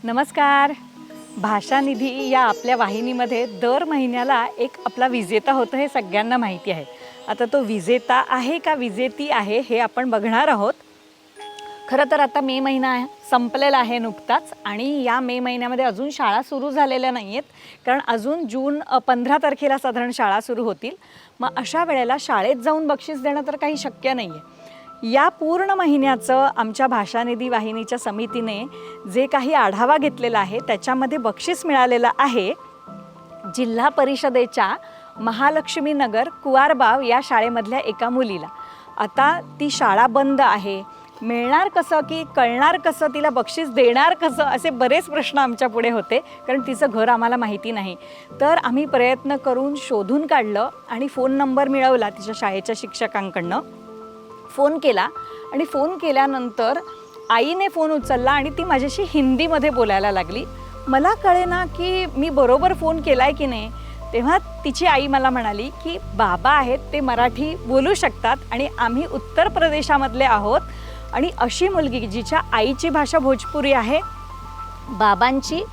नमस्कार. भाषानिधी या आपल्या वाहिनीमध्ये दर महिन्याला एक आपला विजेता होतं हे सगळ्यांना माहिती आहे. आता तो विजेता आहे का विजेती आहे हे आपण बघणार आहोत. खरं तर आता मे महिना संपलेला आहे नुकताच आणि या मे महिन्यामध्ये अजून शाळा सुरू झालेल्या नाही आहेत, कारण अजून जून 15 तारखेला साधारण शाळा सुरू होतील. मग अशा वेळेला शाळेत जाऊन बक्षीस देणं तर काही शक्य नाही आहे. या पूर्ण महिन्याचं आमच्या भाषानिधी वाहिनीच्या समितीने जे काही आढावा घेतलेला आहे त्याच्यामध्ये बक्षीस मिळालेलं आहे जिल्हा परिषदेच्या महालक्ष्मी नगर कुवारबाव या शाळेमधल्या एका मुलीला. आता ती शाळा बंद आहे, मिळणार कसं की कळणार कसं, तिला बक्षीस देणार कसं, असे बरेच प्रश्न आमच्या पुढे होते, कारण तिचं घर आम्हाला माहिती नाही. तर आम्ही प्रयत्न करून शोधून काढलं आणि फोन नंबर मिळवला तिच्या शाळेच्या शिक्षकांकडनं. फोन केला आणि फोन केल्यानंतर आईने फोन उचलला आणि ती माझ्याशी हिंदीमध्ये बोलायला लागली. मला कळेना की मी बरोबर फोन केला आहे की नाही. तेव्हा तिची आई मला म्हणाली की बाबा आहेत ते मराठी बोलू शकतात आणि आम्ही उत्तर प्रदेशामधले आहोत आणि अशी मुलगी जिच्या आईची भाषा भोजपुरी आहे, बाबांची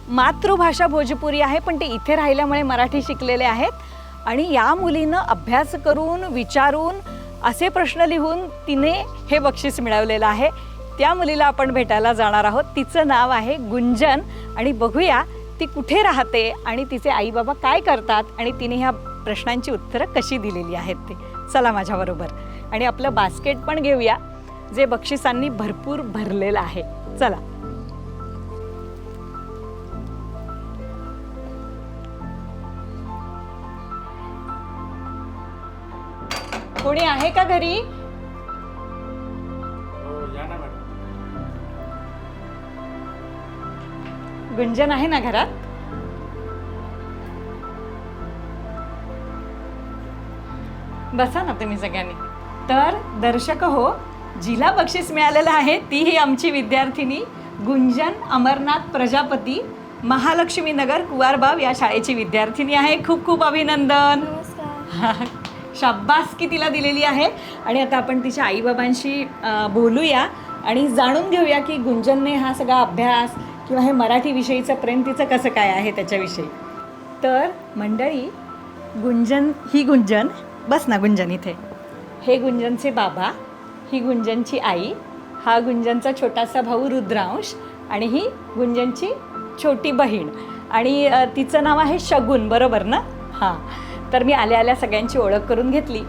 मातृभाषा भोजपुरी आहे, पण ते इथे राहिल्यामुळे मराठी शिकलेले आहेत आणि या मुलीनं अभ्यास करून विचारून असे प्रश्न लिहून तिने हे बक्षीस मिळवलेलं आहे. त्या मुलीला आपण भेटायला जाणार आहोत. तिचं नाव आहे गुंजन आणि बघूया ती कुठे राहते आणि तिचे आई बाबा काय करतात आणि तिने ह्या प्रश्नांची उत्तरं कशी दिलेली आहेत ते. चला माझ्याबरोबर आणि आपलं बास्केट पण घेऊया जे बक्षिसांनी भरपूर भरलेलं आहे. चला. कोणी आहे का घरी? गुंजन आहे ना घरात? बसा ना तुम्ही सगळ्यांनी. तर दर्शक हो, जिला बक्षीस मिळालेलं आहे ती ही आमची विद्यार्थिनी गुंजन अमरनाथ प्रजापती, महालक्ष्मी नगर कुवारबाव या शाळेची विद्यार्थिनी आहे. खूप खूप अभिनंदन. शाब्बासकी तिला दिलेली आहे. आणि आता आपण तिच्या आईबाबांशी बोलूया आणि जाणून घेऊया की गुंजनने हा सगळा अभ्यास किंवा हे मराठीविषयीचं प्रेम तिचं कसं काय आहे त्याच्याविषयी. तर मंडळी, ही गुंजन, बस ना गुंजन इथे. हे गुंजनचे बाबा, ही गुंजनची आई, हा गुंजनचा छोटासा भाऊ रुद्रांश आणि ही गुंजनची छोटी बहीण आणि तिचं नाव आहे शगुन, बरोबर ना? हां. तर मी आल्या आल्या सगळ्यांची ओळख करून घेतली.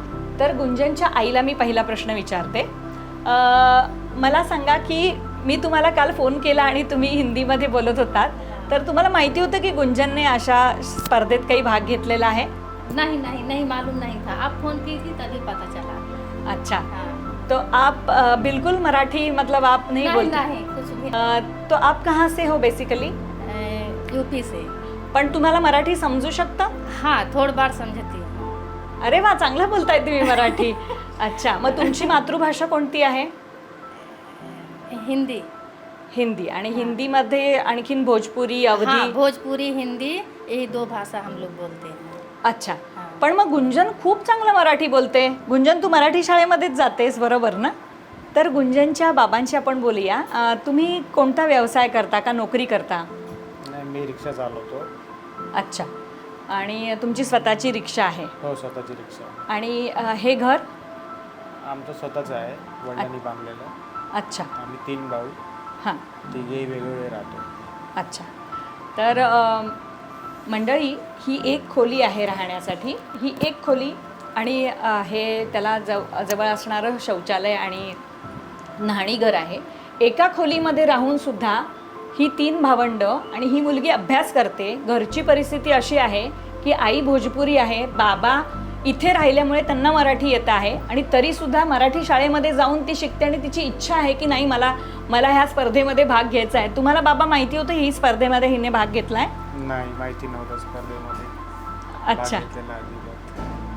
तर गुंजनच्या आईला मी पहिला प्रश्न विचारते. मला सांगा की मी तुम्हाला काल फोन केला आणि तुम्ही हिंदीमध्ये बोलत होतात, तर तुम्हाला माहिती होतं की गुंजनने अशा स्पर्धेत काही भाग घेतलेला आहे? नहीं मालूम नहीं था. आप फोन की थी तभी पता चला. अच्छा. हाँ. तो आप बिल्कुल मराठी मतलब आप नहीं बोलते? नहीं कुछ भी. तो आप कहाँ से हो बेसिकली? यूपी से. पण तुम्हाला मराठी समजू शकतं? हाँ, थोड़ी बार समझती हूँ. अरे वा, चांगलं बोलताय तुम्ही मराठी. अच्छा, मग तुमची मातृभाषा कोणती आहे? हिंदी. हिंदी. आणि हिंदीमध्ये आणखीन भोजपुरी, अवधी? हाँ, भोजपुरी हिंदी यही दो भाषा हम लोग बोलते हैं. अच्छा. पण मग गुंजन खूप चांगलं मराठी बोलते. गुंजन, तू मराठी शाळेमध्येच जातेस, बरोबर ना? तर गुंजनच्या बाबांशी आपण बोलूया. तुम्ही कोणता व्यवसाय करता का नोकरी करता? मी रिक्षा चालवतो. अच्छा. आणि तुमची स्वतःची रिक्षा आहे? हो, स्वतःची रिक्षा. आणि हे घर? आमचं स्वतःच आहे, वडिलांनी बांधलेलं. अच्छा. आम्ही 3 भाऊ. हां. तिघेही वेगवेगळे राहतो. अच्छा. तर मंडळी, ही एक खोली आहे राहण्यासाठी. ही एक खोली आणि हे त्याला जवळ असणारं शौचालय आणि न्हाणीघर आहे. एका खोलीमध्ये राहून सुद्धा ही 3 भावंडं आणि ही मुलगी अभ्यास करते. घरची परिस्थिती अशी आहे की आई भोजपुरी आहे, बाबा इथे राहिल्यामुळे त्यांना मराठी येतं आहे आणि तरीसुद्धा मराठी शाळेमध्ये जाऊन ती शिकते आणि तिची इच्छा आहे की नाही मला ह्या स्पर्धेमध्ये भाग घ्यायचा आहे. तुम्हाला बाबा माहिती होतं ही स्पर्धेमध्ये हिने भाग घेतला आहे? नाही, माहिती नव्हतं स्पर्धेमध्ये. अच्छा.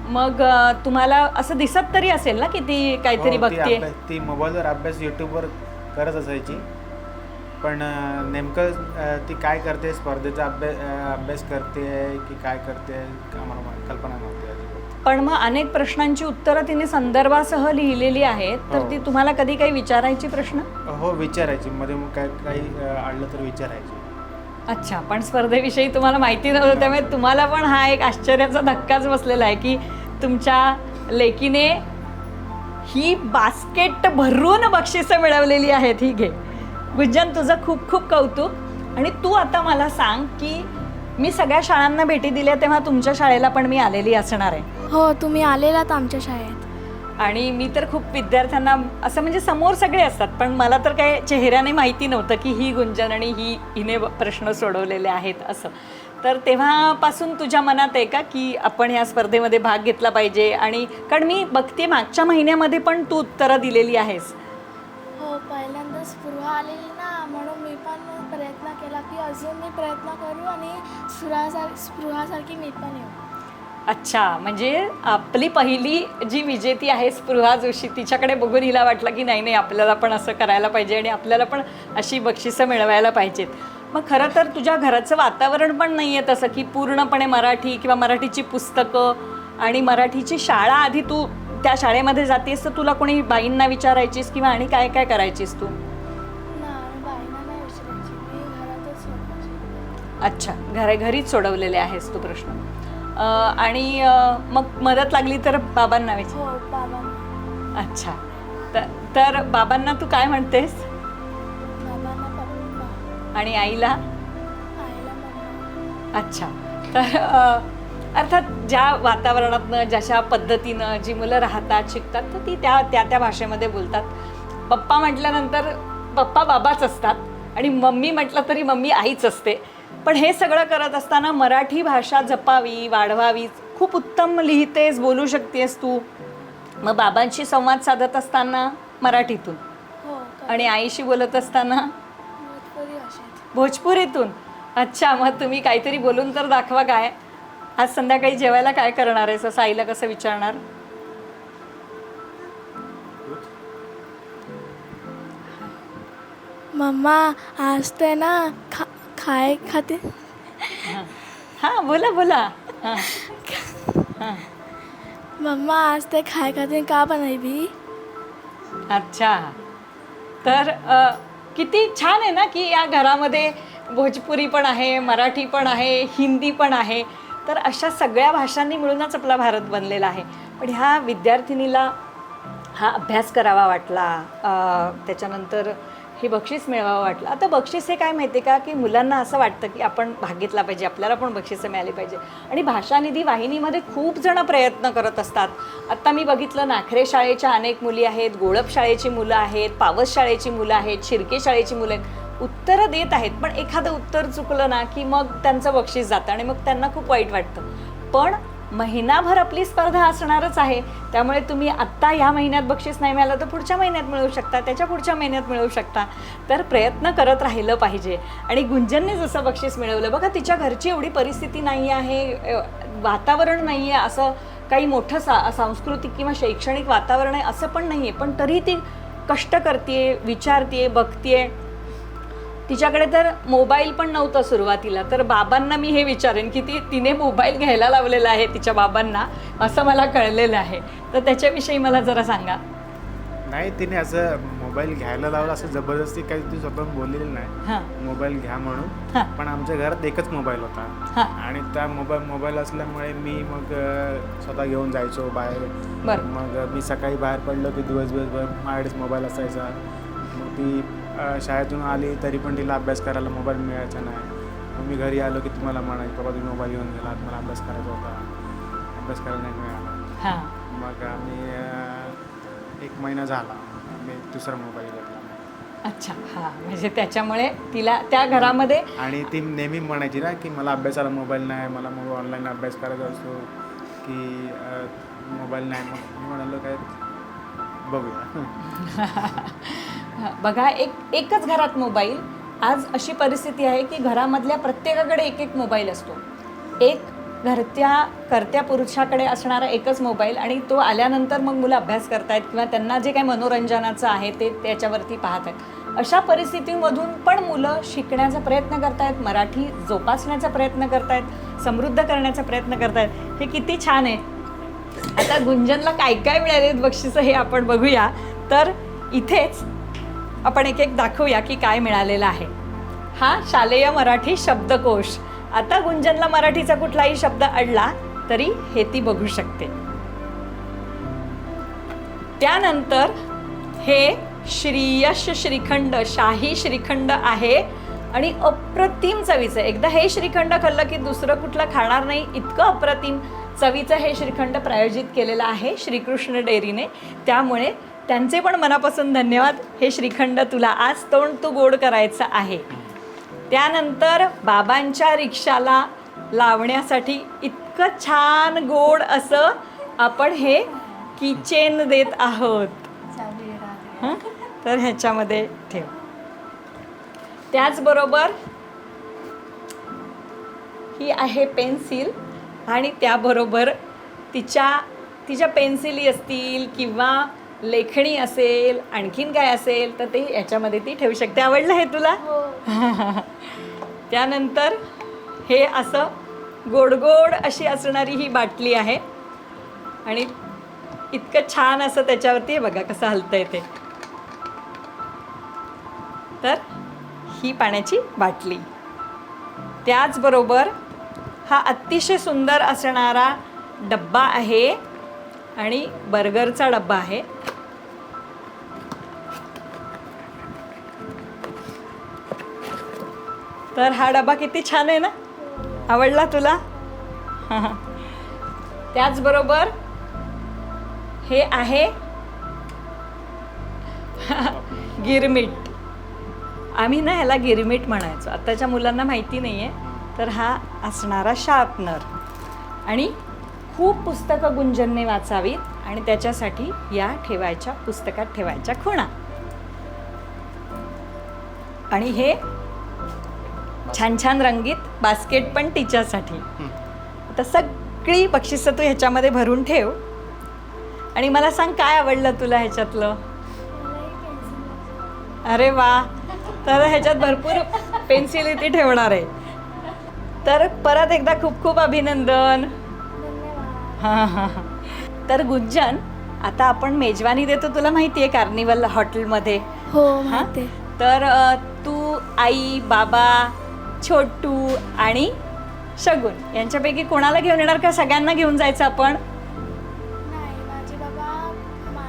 मग तुम्हाला असं दिसत तरी असेल ना की ती काहीतरी बघते? ती मोबाईलवर अभ्यास यूट्यूबवर करत असायची, पण नेमकं ती काय करते, स्पर्धेचा अभ्यास करते की काय करते आम्हाला कल्पना नव्हती. पण मग अनेक प्रश्नांची उत्तरं तिने संदर्भासह लिहिलेली आहेत, तर ती तुम्हाला कधी काही विचारायची प्रश्न? हो विचारायची मध्ये मग काही अडलं तर विचारायची. अच्छा, पण स्पर्धेविषयी तुम्हाला माहिती नव्हतं, त्यामुळे तुम्हाला पण हा एक आश्चर्याचा धक्काच बसलेला आहे की तुमच्या लेकीने ही बास्केट भरून बक्षिसं मिळवलेली आहेत. ही घे गुंजन, तुझं खूप खूप कौतुक. आणि तू आता मला सांग की मी सगळ्या शाळांना भेटी दिल्या तेव्हा तुमच्या शाळेला पण मी आलेली असणार आहे. हो, तुम्ही आलेलात आमच्या शाळेत. आणि मी तर खूप विद्यार्थ्यांना असं म्हणजे समोर सगळे असतात, पण मला तर काही चेहऱ्याने माहिती नव्हतं की ही गुंजन आणि हिने प्रश्न सोडवलेले आहेत असं. तर तेव्हापासून तुझ्या मनात आहे का की आपण या स्पर्धेमध्ये भाग घेतला पाहिजे? आणि कारण मी बघते मागच्या महिन्यामध्ये पण तू उत्तरं दिलेली आहेस. हो, पहिल्यांदा स्पृहा आलेली ना, म्हणून मी पण प्रयत्न केला की अजून मी प्रयत्न करू आणि स्पृहासारखी मी पण येऊ. अच्छा, म्हणजे आपली पहिली जी विजेती आहे स्पृहा जोशी, तिच्याकडे बघून हिला वाटलं की नाही नाही आपल्याला पण असं करायला पाहिजे आणि आपल्याला पण अशी बक्षिसं मिळवायला पाहिजेत. मग खरं तर तुझ्या घराचं वातावरण पण नाही आहे तसं की पूर्णपणे मराठी किंवा मराठीची पुस्तकं आणि मराठीची शाळा. आधी तू त्या शाळेमध्ये जातेस तर तुला कोणी बाईंना विचारायचीस किंवा आणि काय काय करायचीस तू? बाईंना नाही विचारायची, मी घरातच सोडवायची. अच्छा, घरीच सोडवलेले आहेस तू प्रश्न. आणि मग मदत लागली तर बाबांना विचार. हो, बाबांना. अच्छा, तर बाबांना तू काय म्हणतेस? बाबांना पप्पा, आणि आईला? आईला मम्मा. अच्छा, तर अर्थात ज्या वातावरणातनं जशा पद्धतीनं जी मुलं राहतात शिकतात तर ती त्या भाषेमध्ये बोलतात. पप्पा म्हटल्यानंतर पप्पा बाबाच असतात आणि मम्मी म्हटलं तरी मम्मी आईच असते. पण हे सगळं करत असताना मराठी भाषा जपावी, वाढवावी. खूप उत्तम लिहितेस, बोलू शकतेस तू. मग बाबांशी संवाद साधत असताना मराठीतून हो, आणि आईशी बोलत असताना भोजपुरी भाषेत. भोजपुरीतून. अच्छा, मग तुम्ही काहीतरी बोलून तर दाखवा. काय आज संध्याकाळी जेवायला काय करणार आहेस असं आईला कसं विचारणार? मम्मा आज ते ना खाय खाते. हां, बोला बोला. हां हां. मम्मा आज ते खाय खाते का बनवली? अच्छा, तर किती छान आहे ना की या घरामध्ये भोजपुरी पण आहे, मराठी पण आहे, हिंदी पण आहे. तर अशा सगळ्या भाषांनी मिळूनच आपला भारत बनलेला आहे. पण ह्या विद्यार्थिनीला हा अभ्यास करावा वाटला, त्याच्यानंतर हे बक्षीस मिळवावं वाटलं. आता बक्षीस हे काय माहिती आहे का की मुलांना असं वाटतं की आपण भाग घेतला पाहिजे, आपल्याला पण बक्षिसं मिळाली पाहिजे. आणि भाषानिधी वाहिनीमध्ये खूप जण प्रयत्न करत असतात. आत्ता मी बघितलं नाखरे शाळेच्या अनेक मुली आहेत, गोळप शाळेची मुलं आहेत, पावस शाळेची मुलं आहेत, शिर्के शाळेची मुलं आहेत. उत्तरं देत आहेत, पण एखादं उत्तर चुकलं ना की मग त्यांचं बक्षीस जातं आणि मग त्यांना खूप वाईट वाटतं. पण महिनाभर आपली स्पर्धा असणारच आहे, त्यामुळे तुम्ही आत्ता ह्या महिन्यात बक्षीस नाही मिळालं तर पुढच्या महिन्यात मिळवू शकता, त्याच्या पुढच्या महिन्यात मिळवू शकता. तर प्रयत्न करत राहिलं पाहिजे. आणि गुंजनने जसं बक्षीस मिळवलं बघा, तिच्या घरची एवढी परिस्थिती नाही आहे, वातावरण नाही आहे, असं काही मोठं सांस्कृतिक किंवा शैक्षणिक वातावरण आहे असं पण नाही आहे, पण तरी ती कष्ट करते, विचारते, बघते. तिच्याकडे तर मोबाईल पण नव्हता सुरुवातीला. तर बाबांना मी हे विचारेन की तिने मोबाईल घ्यायला लावलेला आहे तिच्या बाबांना, असं मला कळलेलं आहे. तर त्याच्याविषयी मला जरा सांगा. नाही, तिने असं मोबाईल घ्यायला लावला असं जबरदस्ती काही ती स्वतः बोललेली नाही हां मोबाईल घ्या म्हणून. हां पण आमच्या घरात एकच मोबाईल होता हां. आणि त्या मोबाईल असल्यामुळे मी मग स्वतः घेऊन जायचो बाहेर. बरं. मग मी सकाळी बाहेर पडलो की दिवसभर माझ्याकडेच मोबाईल असायचा. मग ती शाळेतून आली तरी पण तिला अभ्यास करायला मोबाईल मिळायचा नाही. मग मी घरी आलो की तुम्हाला म्हणायचं बाबा तुम्ही मोबाईल घेऊन गेलात, मला अभ्यास करायचा होता, अभ्यास करायला नाही मिळाला. हां. मग आम्ही 1 महिना झाला मी दुसरा मोबाईल घेतला. अच्छा, हां. म्हणजे त्याच्यामुळे तिला त्या घरामध्ये. आणि ती नेहमी म्हणायची ना की मला अभ्यासाला मोबाईल नाही, मला मग ऑनलाईन अभ्यास करायचा असतो की मोबाईल नाही. मग मी म्हणालो काय बघूया. बघा, एकच घरात मोबाईल. आज अशी परिस्थिती आहे की घरामधल्या प्रत्येकाकडे एक मोबाईल असतो. एक करत्या पुरुषाकडे असणारा एकच मोबाईल आणि तो आल्यानंतर मग मुलं अभ्यास करतायत किंवा त्यांना जे काही मनोरंजनाचं आहे ते त्याच्यावरती पाहत आहेत. अशा परिस्थितीमधून पण मुलं शिकण्याचा प्रयत्न करतायत, मराठी जोपासण्याचा प्रयत्न करतायत, समृद्ध करण्याचा प्रयत्न करतायत. हे किती छान आहे. आता गुंजनला काय काय मिळालेत बक्षिसं हे आपण बघूया. तर इथेच आपण एक एक दाखवूया की काय मिळालेलं आहे. हा शालेय मराठी शब्दकोश. आता गुंजनला मराठीचा कुठलाही शब्द अडला तरी हे ती बघू शकते. त्यानंतर हे श्रीयश श्रीखंड, शाही श्रीखंड आहे आणि अप्रतिम चवीचं. एकदा हे श्रीखंड खाल्लं की दुसरं कुठलं खाणार नाही, इतकं अप्रतिम चवीचं हे श्रीखंड प्रायोजित केलेलं आहे श्रीकृष्ण डेअरीने. त्यामुळे त्यांचे पण मनापासून धन्यवाद. हे श्रीखंड तुला आज तोंड तू गोड करायचं आहे. त्यानंतर बाबांच्या रिक्षाला लावण्यासाठी इतकं छान गोड असं आपण हे किचेन देत आहोत. हं? तर ह्याच्यामध्ये ठेव. त्याचबरोबर ही आहे पेन्सिल आणि त्याबरोबर तिच्या पेन्सिली असतील किंवा लेखणी असेल, आणखीन काय असेल तर ते याच्यामध्ये ती ठेवू शकते. आवडलं हे तुला? त्यानंतर हे असं गोड गोड अशी असणारी ही बाटली आहे आणि इतकं छान असं त्याच्यावरती हे बघा कसं हलतंय ते. तर ही पाण्याची बाटली. त्याचबरोबर हा अतिशय सुंदर असणारा डब्बा आहे आणि बर्गरचा डब्बा आहे. तर हा डबा किती छान आहे ना, आवडला तुला? त्याचबरोबर हे आहे गिरमीट. आम्ही ना ह्याला गिरमीट म्हणायचो, आत्ताच्या मुलांना माहिती नाही आहे. तर हा असणारा शार्पनर आणि खूप पुस्तकं गुंजनने वाचावीत आणि त्याच्यासाठी या ठेवायच्या पुस्तकात ठेवायच्या खुणा. आणि हे छान छान रंगीत बास्केट पण टीचरसाठी. आता सगळी बक्षिसं तू ह्याच्यामध्ये भरून ठेव आणि मला सांग काय आवडलं तुला ह्याच्यातलं. अरे वा, तर ह्याच्यात भरपूर पेन्सिल इथे ठेवणार आहे. तर परत एकदा खूप खूप अभिनंदन. हां हां हां. तर गुंजन, आता आपण मेजवानी देतो, तुला माहिती आहे कार्निवल हॉटेलमध्ये. हो माहिती आहे. तर तू, आई, बाबा, छोटू आणि शगुन यांच्यापैकी कोणाला घेऊन येणार का सगळ्यांना घेऊन जायचं आपण? नाही, माझ्या पप्पांना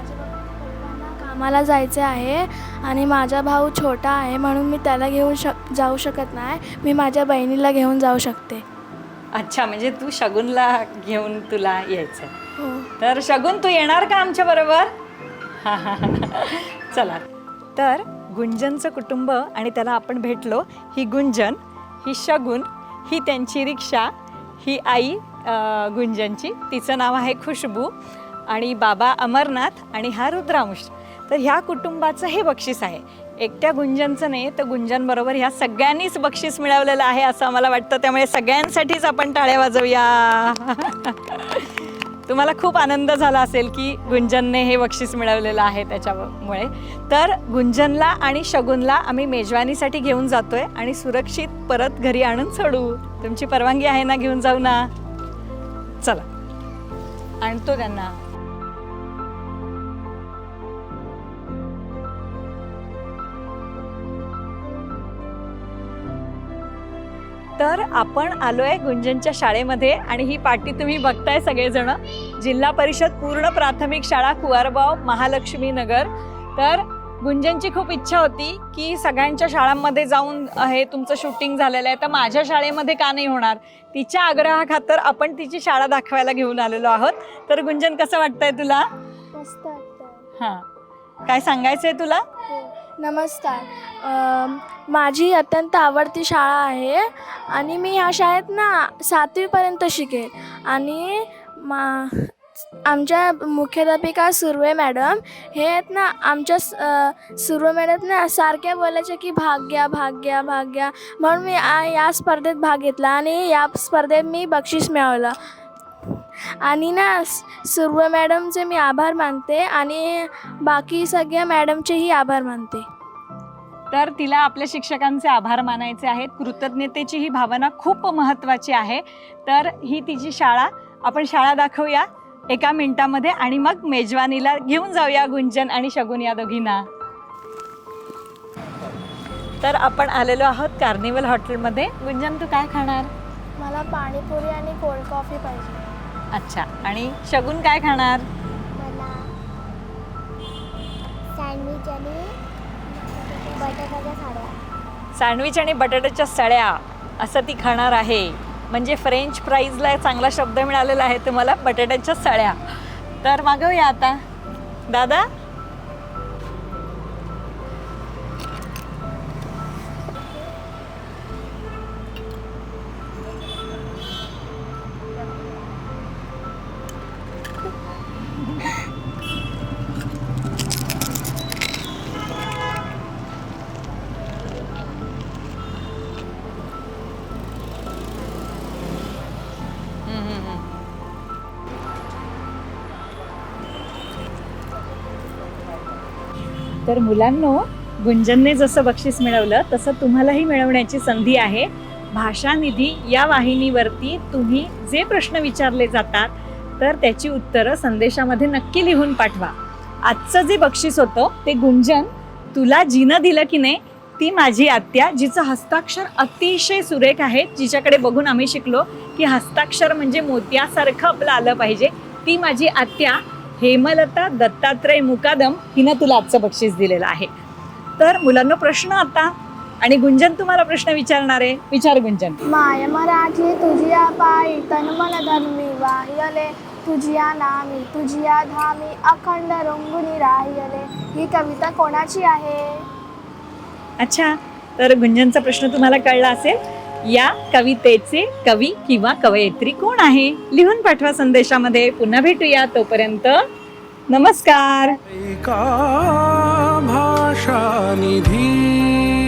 कामाला जायचे आहे आणि माझा भाऊ छोटा आहे म्हणून मी त्याला घेऊन जाऊ शकत नाही. मी माझ्या बहिणीला घेऊन जाऊ शकते. अच्छा, म्हणजे तू शगुनला घेऊन तुला यायचं. हो. तर शगुन तू येणार का आमच्या बरोबर? चला. तर गुंजनचं कुटुंब आणि त्याला आपण भेटलो. ही गुंजन, ही शगुन, ही त्यांची रिक्षा, ही आई गुंजनची, तिचं नाव आहे खुशबू आणि बाबा अमरनाथ आणि हा रुद्रांश. तर ह्या कुटुंबाचं हे बक्षीस आहे. एकट्या गुंजनचं नाही, तर गुंजनबरोबर ह्या सगळ्यांनीच बक्षीस मिळवलेलं आहे असं आम्हाला वाटतं. त्यामुळे सगळ्यांसाठीच आपण टाळ्या वाजवूया. तुम्हाला खूप आनंद झाला असेल की गुंजनने हे बक्षीस मिळवलेलं आहे त्याच्यामुळे. तर गुंजनला आणि शगुनला आम्ही मेजवानीसाठी घेऊन जातोय आणि सुरक्षित परत घरी आणून सोडू. तुमची परवानगी आहे ना, घेऊन जाऊ ना? चला, आणतो त्यांना. तर आपण आलोय गुंजनच्या शाळेमध्ये आणि ही पाटी तुम्ही बघताय सगळेजण. जिल्हा परिषद पूर्ण प्राथमिक शाळा कुवारबाव, महालक्ष्मी नगर. तर गुंजनची खूप इच्छा होती की सगळ्यांच्या शाळांमध्ये जाऊन हे तुमचं शूटिंग झालेलं आहे, तर माझ्या शाळेमध्ये का नाही होणार. तिच्या आग्रहाखातर आपण तिची शाळा दाखवायला घेऊन आलेलो आहोत. तर गुंजन, कसं वाटतंय तुला? मस्त वाटतं. हां, काय सांगायचं आहे तुला? नमस्कार. माझी अत्यंत आवडती शाळा आहे आणि मी ह्या शाळेत ना 7वीपर्यंत शिकेल. आणि आमच्या मुख्याध्यापिका सुर्वे मॅडम हे आहेत ना, आमच्या सुर्वे मॅडम ना सारख्या बोलायच्या की भाग घ्या भाग घ्या भाग घ्या. म्हणून मी या स्पर्धेत भाग घेतला आणि या स्पर्धेत मी बक्षीस मिळवलं. आणि ना सुर्वे मॅडमचे मी आभार मानते आणि बाकी सगळ्या मॅडमचेही आभार मानते. तर तिला आपल्या शिक्षकांचे आभार मानायचे आहेत. कृतज्ञतेची ही भावना खूप महत्त्वाची आहे. तर ही तिची शाळा, आपण शाळा दाखवूया एका मिनिटामध्ये आणि मग मेजवानीला घेऊन जाऊया गुंजन आणि शगुन या दोघींना. तर आपण आलेलो आहोत कार्निवल हॉटेलमध्ये. गुंजन, तू काय खाणार? मला पाणीपुरी आणि कोल्ड कॉफी पाहिजे. अच्छा. आणि शगुन काय खाणार? मला सँडविच आणि बटाट्याच्या साड्या. सँडविच आणि बटाट्याच्या सळ्या असं ती खाणार आहे. म्हणजे फ्रेंच फ्राईजला चांगला शब्द मिळालेला आहे तुम्हाला, बटाट्याच्या सळ्या. तर मागवूया आता. दादा, तर मुलांनो, गुंजनने जसं बक्षीस मिळवलं तसं तुम्हालाही मिळवण्याची संधी आहे. भाषानिधी या वाहिनीवरती तुम्ही जे प्रश्न विचारले जातात तर त्याची उत्तरं संदेशामध्ये नक्की लिहून पाठवा. आजचं जे बक्षीस होतं ते गुंजन, तुला जिनं दिलं की नाही, ती माझी आत्या, जिचं हस्ताक्षर अतिशय सुरेख आहे, जिच्याकडे बघून आम्ही शिकलो की हस्ताक्षर म्हणजे मोत्यासारखं आपलं आलं पाहिजे, ती माझी आत्या हेमलता दत्तात्रय मुकादम हिनं तुला आजचं बक्षीस दिलेलं आहे. तर मुलांना प्रश्न आता, आणि गुंजन तुम्हाला प्रश्न विचारणार आहे. विचार गुंजन. माय मराठी तुझिया पायी तन मन धर्मी वाहियले, तुझिया नामी तुझिया धामी अखंड रंगुनी राहियले. ही कविता कोणाची आहे? अच्छा, तर गुंजनचा प्रश्न तुम्हाला कळला असेल. या कवितेचे कवी किंवा कवयित्री कोण आहे? लिहून पाठवा संदेशामध्ये. पुन्हा भेटूया, तोपर्यंत नमस्कार. एका भाषा निधी.